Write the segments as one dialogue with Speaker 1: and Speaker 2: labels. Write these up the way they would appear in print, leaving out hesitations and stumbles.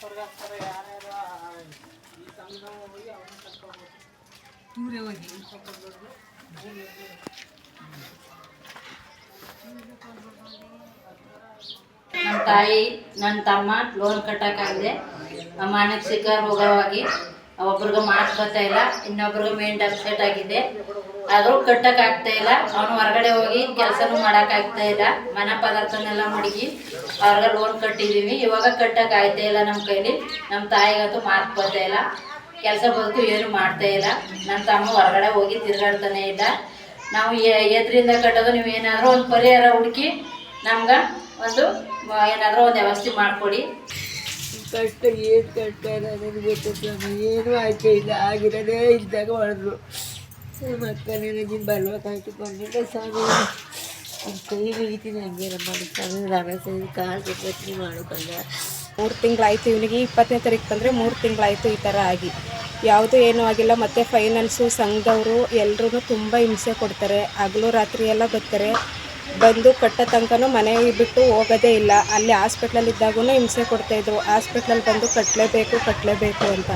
Speaker 1: ನಮ್ಮ ತಾಯಿ ನನ್ನ ತಮ್ಮ ಲೋನ್ ಕಟ್ಟಕ್ಕಾಗದೆ ಮಾನಸಿಕ ರೋಗವಾಗಿ ಒಬ್ರಿಗೆ ಮಾತು ಬರ್ತಾ ಇಲ್ಲ, ಇನ್ನೊಬ್ರಿಗೆ ಮೈಂಡ್ ಅಪ್ಸೆಟ್ ಆಗಿದೆ. ಆದರೂ ಕಟ್ಟಕ್ಕಾಗ್ತಾ ಇಲ್ಲ. ಅವನು ಹೊರಗಡೆ ಹೋಗಿ ಕೆಲಸನೂ ಮಾಡೋಕ್ಕಾಗ್ತಾ ಇಲ್ಲ. ಮನೆ ಪದಾರ್ಥನೆಲ್ಲ ಮಡಗಿ ಅವ್ರಿಗೆ ಲೋನ್ ಕಟ್ಟಿದ್ದೀವಿ. ಇವಾಗ ಕಟ್ಟಕ್ಕಾಗ್ತಾ ಇಲ್ಲ ನಮ್ಮ ಕೈಲಿ. ನಮ್ಮ ತಾಯಿಗಂತೂ ಮಾತು ಬರ್ತಾ ಇಲ್ಲ, ಕೆಲಸ ಬದುಕು ಏನು ಮಾಡ್ತಾ ಇಲ್ಲ. ನನ್ನ ತಮ್ಮ ಹೊರಗಡೆ ಹೋಗಿ ತಿರುಗಾಡ್ತಾನೆ ಇಲ್ಲ. ನಾವು ಎದರಿಂದ ಕಟ್ಟೋದು, ನೀವು ಏನಾದರೂ ಒಂದು ಪರಿಹಾರ ಹುಡುಕಿ ನಮ್ಗೆ ಒಂದು ಏನಾದರೂ ಒಂದು ವ್ಯವಸ್ಥೆ ಮಾಡಿಕೊಡಿ.
Speaker 2: ಕಷ್ಟ ಏನು ಕಷ್ಟ ನನಗೆ ಗೊತ್ತಿಲ್ಲ, ಏನೂ ಆಯ್ಕೆ ಇಲ್ಲ. ಆಗಿರೋದೇ ಇದ್ದಾಗ ಹೊಡೆದ್ರು. ಮತ್ತೆ ನನಗೆ ಬರ್ಬೇಕಾಯ್ತು, ಬಂದಿದ್ದ ಸ್ವಾಮಿ ಕೈ ಹಿಡಿತೀನಿ. ಹಂಗೆ ನಮ್ಮ ಸ್ವಾಮಿ ರಮೇಶ ಕಾಲು ಪತ್ನಿ ಮಾಡೋಕ್ಕಲ್ಲ.
Speaker 3: 3 ತಿಂಗಳಾಯಿತು ಇವನಿಗೆ. 20ನೇ ತಾರೀಕು ಬಂದರೆ 3 ತಿಂಗಳಾಯಿತು ಈ ಥರ ಆಗಿ. ಯಾವುದೂ ಏನೂ ಆಗಿಲ್ಲ. ಮತ್ತು ಫೈನಾನ್ಸು ಸಂಘದವರು ಎಲ್ಲರೂ ತುಂಬ ಹಿಂಸೆ ಕೊಡ್ತಾರೆ. ಹಗಲು ರಾತ್ರಿ ಎಲ್ಲ ಬರ್ತಾರೆ. ಬಂದು ಕಟ್ಟೋ ತನಕನೂ ಮನೆ ಬಿಟ್ಟು ಹೋಗೋದೇ ಇಲ್ಲ. ಅಲ್ಲಿ ಹಾಸ್ಪಿಟ್ಲಲ್ಲಿದ್ದಾಗೂ ಹಿಂಸೆ ಕೊಡ್ತಾಯಿದ್ರು. ಹಾಸ್ಪಿಟ್ಲಲ್ಲಿ ಬಂದು ಕಟ್ಟಲೇಬೇಕು ಅಂತ.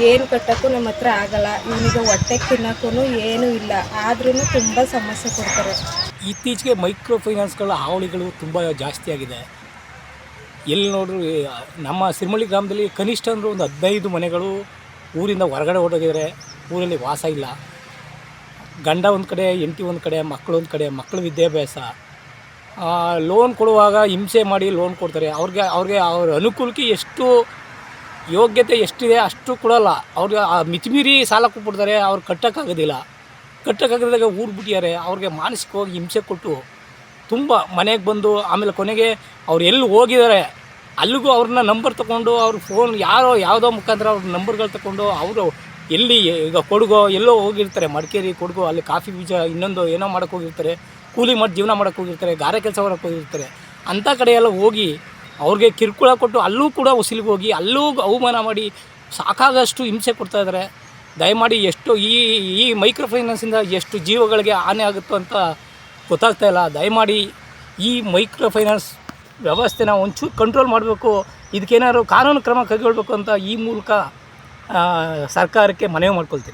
Speaker 3: ಏನು ಕಟ್ಟೋಕ್ಕೂ ನಮ್ಮ ಹತ್ರ ಆಗಲ್ಲ. ಇವನಿಗೆ ಹೊಟ್ಟೆಗೆ ತಿನ್ನೋಕ್ಕೂ ಏನೂ ಇಲ್ಲ. ಆದ್ರೂ ತುಂಬ ಸಮಸ್ಯೆ ಕೊಡ್ತಾರೆ.
Speaker 4: ಇತ್ತೀಚೆಗೆ ಮೈಕ್ರೋ ಫೈನಾನ್ಸ್ಗಳ ಹಾವಳಿಗಳು ತುಂಬ ಜಾಸ್ತಿ ಆಗಿದೆ. ಎಲ್ಲಿ ನೋಡ್ರು ನಮ್ಮ ಸಿರಿಮಳ್ಳಿ ಗ್ರಾಮದಲ್ಲಿ ಕನಿಷ್ಠ ಅಂದರೂ ಒಂದು 15 ಮನೆಗಳು ಊರಿಂದ ಹೊರಗಡೆ ಹೊರಟೋಗಿದ್ದಾರೆ. ಊರಲ್ಲಿ ವಾಸ ಇಲ್ಲ. ಗಂಡ ಒಂದು ಕಡೆ, ಹೆಂಡತಿ ಒಂದು ಕಡೆ, ಮಕ್ಕಳು ಒಂದು ಕಡೆ. ಮಕ್ಕಳ ವಿದ್ಯಾಭ್ಯಾಸ, ಲೋನ್ ಕೊಡುವಾಗ ಹಿಂಸೆ ಮಾಡಿ ಲೋನ್ ಕೊಡ್ತಾರೆ. ಅವ್ರಿಗೆ ಅವ್ರ ಅನುಕೂಲಕ್ಕೆ ಎಷ್ಟು ಯೋಗ್ಯತೆ ಎಷ್ಟಿದೆ ಅಷ್ಟು ಕೊಡೋಲ್ಲ. ಅವ್ರಿಗೆ ಮಿತಿಮೀರಿ ಸಾಲ ಕೊಟ್ಬಿಡ್ತಾರೆ. ಅವ್ರು ಕಟ್ಟೋಕ್ಕಾಗೋದಿಲ್ಲ. ಕಟ್ಟೋಕ್ಕಾಗದಾಗ ಊರು ಬಿಟ್ಟಿದ್ದಾರೆ. ಅವ್ರಿಗೆ ಮಾನಸಿಕವಾಗಿ ಹಿಂಸೆ ಕೊಟ್ಟು ತುಂಬ ಮನೆಗೆ ಬಂದು ಆಮೇಲೆ ಕೊನೆಗೆ ಅವ್ರು ಎಲ್ಲಿ ಹೋಗಿದ್ದಾರೆ ಅಲ್ಲಿಗೂ ಅವ್ರನ್ನ ನಂಬರ್ ತೊಗೊಂಡು ಅವ್ರ ಫೋನ್ ಯಾವುದೋ ಮುಖಾಂತರ ಅವ್ರ ನಂಬರ್ಗಳು ತೊಗೊಂಡು ಅವರು ಎಲ್ಲಿ ಈಗ ಕೊಡಗೋ ಎಲ್ಲೋ ಹೋಗಿರ್ತಾರೆ, ಮಡಿಕೇರಿ ಕೊಡಗು, ಅಲ್ಲಿ ಕಾಫಿ ಬೀಜ ಇನ್ನೊಂದು ಏನೋ ಮಾಡೋಕ್ಕೆ ಹೋಗಿರ್ತಾರೆ, ಕೂಲಿ ಮಾಡಿ ಜೀವನ ಮಾಡೋಕ್ಕೆ ಹೋಗಿರ್ತಾರೆ, ಗಾರೆ ಕೆಲಸ ಮಾಡೋಕ್ಕೆ ಹೋಗಿರ್ತಾರೆ. ಅಂಥ ಕಡೆ ಎಲ್ಲ ಹೋಗಿ ಅವ್ರಿಗೆ ಕಿರುಕುಳ ಕೊಟ್ಟು ಅಲ್ಲೂ ಕೂಡ ವಸೂಲಿಗೆ ಹೋಗಿ ಅಲ್ಲೂ ಅವಮಾನ ಮಾಡಿ ಸಾಕಾಗಷ್ಟು ಹಿಂಸೆ ಕೊಡ್ತಾಯಿದ್ದಾರೆ. ದಯಮಾಡಿ ಎಷ್ಟು ಈ ಮೈಕ್ರೋ ಫೈನಾನ್ಸಿಂದ ಎಷ್ಟು ಜೀವಗಳಿಗೆ ಹಾನಿ ಆಗುತ್ತೋ ಅಂತ ಗೊತ್ತಾಗ್ತಾ ಇಲ್ಲ. ದಯಮಾಡಿ ಈ ಮೈಕ್ರೋ ಫೈನಾನ್ಸ್ ವ್ಯವಸ್ಥೆನ ಒಂಚೂರು ಕಂಟ್ರೋಲ್ ಮಾಡಬೇಕು. ಇದಕ್ಕೇನಾದ್ರು ಕಾನೂನು ಕ್ರಮ ಕೈಗೊಳ್ಳಬೇಕು ಅಂತ ಈ ಮೂಲಕ ಸರ್ಕಾರಕ್ಕೆ ಮನವಿ ಮಾಡ್ಕೊಳ್ತೀನಿ.